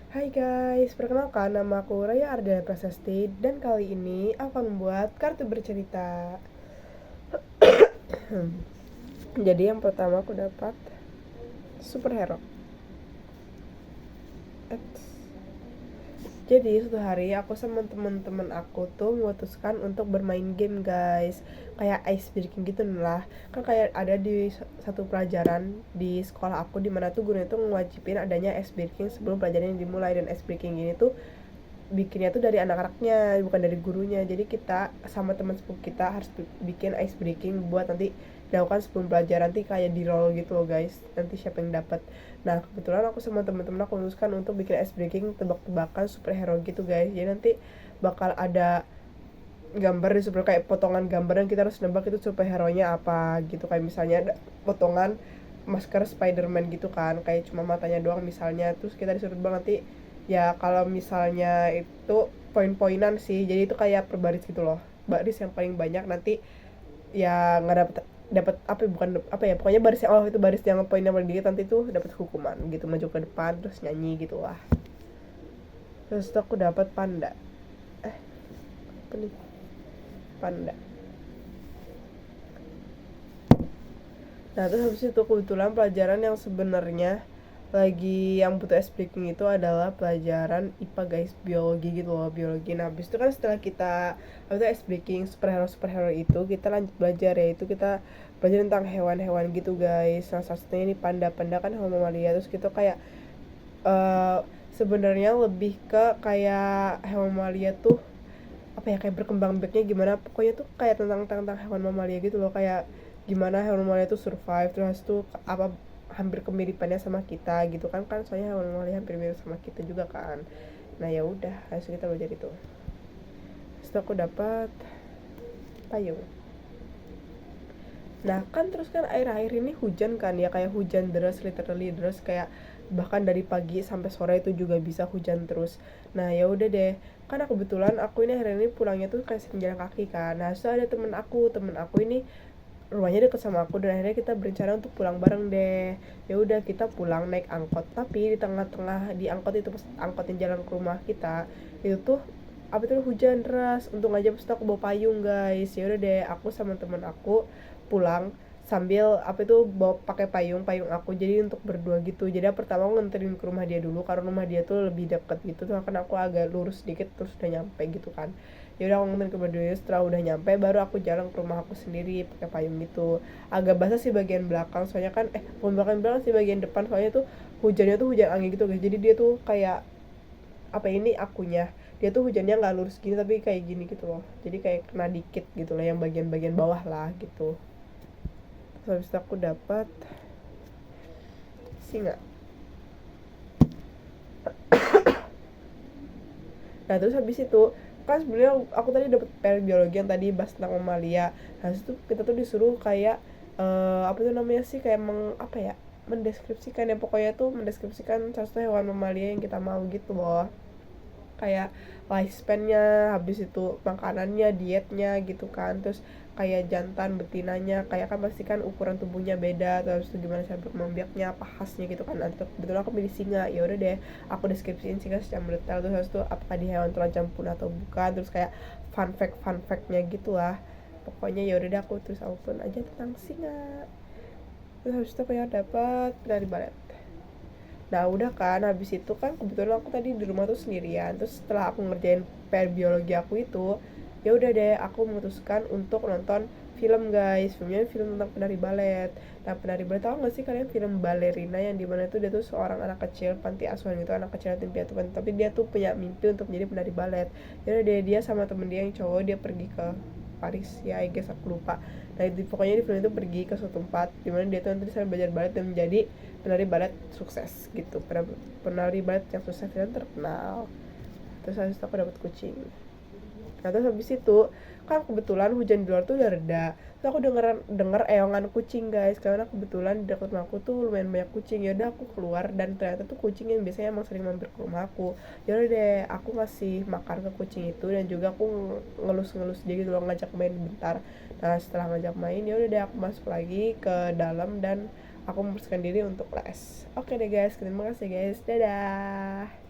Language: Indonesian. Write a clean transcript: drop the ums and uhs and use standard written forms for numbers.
Hai guys, perkenalkan nama aku Raya Ardana Prasasti dan kali ini aku akan membuat kartu bercerita. Jadi yang pertama aku dapat superhero. Jadi suatu hari aku sama teman-teman aku tuh memutuskan untuk bermain game guys, kayak ice breaking gitu lah. Kan kayak ada di satu pelajaran di sekolah aku di mana tuh gurunya tuh ngewajibin adanya ice breaking sebelum pelajaran yang dimulai, dan ice breaking ini tuh bikinnya tuh dari anak-anaknya bukan dari gurunya. Jadi kita sama teman sepupu kita harus bikin ice breaking buat nanti dilakukan sebelum pelajaran, nanti kayak di roll gitu loh guys, nanti siapa yang dapat. Nah kebetulan aku sama teman-teman aku memutuskan untuk bikin ice breaking tebak-tebakan superhero gitu guys. Jadi nanti bakal ada gambar di super, kayak potongan gambar, dan kita harus nebak itu superhero nya apa gitu. Kayak misalnya ada potongan masker Spider-Man gitu kan, kayak cuma matanya doang misalnya, terus kita disuruh nebak nanti. Ya kalau misalnya itu poin-poinan sih, jadi itu kayak per baris gitu loh, baris yang paling banyak nanti ya nggak dapet dapat apa ya, bukan apa ya, pokoknya baris yang itu baris yang poinnya paling dikit nanti tuh dapat hukuman gitu, maju ke depan terus nyanyi gitu lah. Terus tuh aku dapat panda. Apa nih? Panda. Nah terus habis itu kebetulan pelajaran yang sebenarnya lagi yang butuh speaking itu adalah pelajaran IPA guys, biologi gitu loh, biologi. Nah habis itu kan setelah kita habis itu speaking superhero itu kita lanjut belajar, yaitu kita belajar tentang hewan-hewan gitu guys. Nah salah satunya ini panda kan hewan mamalia. Terus kita kayak uh, sebenarnya lebih ke kayak hewan mamalia tuh apa ya, kayak berkembang biaknya gimana, pokoknya tuh kayak tentang hewan mamalia gitu loh, kayak gimana hewan mamalia tuh survive, terus tuh apa hampir kemiripannya sama kita gitu kan, soalnya hewan mamalia hampir mirip sama kita juga kan. Nah ya udah, harus kita belajar itu. Setelah aku dapat payung. Nah kan terus kan air-air ini hujan kan ya, kayak hujan deras, literally deras, kayak bahkan dari pagi sampai sore itu juga bisa hujan terus. Nah ya udah deh, karena kebetulan aku ini hari ini pulangnya tuh kayak sering jalan kaki kan. Nah so ada temen aku ini rumahnya deket sama aku, dan akhirnya kita berencana untuk pulang bareng deh. Ya udah kita pulang naik angkot, tapi di tengah-tengah di angkot itu, pas angkotnya jalan ke rumah kita itu tuh apa tuh hujan deras. Untung aja pas itu aku bawa payung guys. Ya udah deh, aku sama temen aku pulang sambil apa itu bawa pakai payung aku, jadi untuk berdua gitu. Jadi pertama aku nganterin ke rumah dia dulu karena rumah dia tuh lebih deket gitu tuh, kan aku agak lurus dikit terus udah nyampe gitu kan. Ya udah aku nganterin ke rumah dia, setelah udah nyampe baru aku jalan ke rumah aku sendiri pakai payung gitu. Agak basah sih bagian belakang soalnya kan, bukan bagian belakang sih, bagian depan, soalnya tuh hujannya tuh hujan angin gitu guys. Jadi dia tuh kayak apa, ini akunya dia tuh hujannya nggak lurus gini tapi kayak gini gitu loh, jadi kayak kena dikit gitu loh, yang bagian-bagian bawah lah gitu. Terus habis itu aku dapat singa. Nah terus habis itu kan sebenarnya aku tadi dapat PR biologi yang tadi bahas tentang mamalia. Nah itu kita tuh disuruh kayak apa tuh namanya sih, kayak apa ya, mendeskripsikan ya, pokoknya tuh mendeskripsikan salah satu hewan mamalia yang kita mau gitu loh, kayak lifespan-nya, habis itu makanannya, dietnya gitu kan, terus kayak jantan betinanya, kayak kan pasti kan ukuran tubuhnya beda, terus itu gimana cara berkembang biaknya, apa khasnya gitu kan. Nah, betul aku pilih singa. Ya udah deh, aku deskripsiin singa secara mendetail, terus habis itu apakah dia hewan terancam punah atau bukan, terus kayak fun fact-nya gitu lah. Pokoknya ya udah deh, aku terus open aja tentang singa. Terus habis itu aku yang dapat dari balet. Nah udah kan, habis itu kan kebetulan aku tadi di rumah tuh sendirian. Terus setelah aku ngerjain PR biologi aku itu, ya udah deh aku memutuskan untuk nonton film guys. Filmnya film tentang penari balet. Nah penari balet, tau gak sih kalian film Ballerina, yang dimana tuh dia tuh seorang anak kecil panti asuhan gitu, anak kecil yatim piatu kan, tapi dia tuh punya mimpi untuk menjadi penari balet. Ya udah deh, dia sama temen dia yang cowok dia pergi ke Paris ya, I guess aku lupa. Nah itu pokoknya di film itu pergi ke suatu tempat dimana dia tuh nanti bisa belajar balet dan menjadi penari balet sukses gitu, penari balet yang sukses dan terkenal. Terus habis itu aku dapat kucing. Nah terus habis itu kan kebetulan hujan di luar tuh udah reda, terus aku denger eongan kucing guys, karena kebetulan di dekat rumah aku tuh lumayan banyak kucing. Ya udah aku keluar, dan ternyata tuh kucing yang biasanya emang sering mampir ke rumah aku. Ya udah deh, aku ngasih makan ke kucing itu, dan juga aku ngelus dia gitu loh, ngajak main bentar. Nah setelah ngajak main, ya udah deh aku masuk lagi ke dalam dan aku membersihkan diri untuk les. Oke deh guys, terima kasih guys, dadah.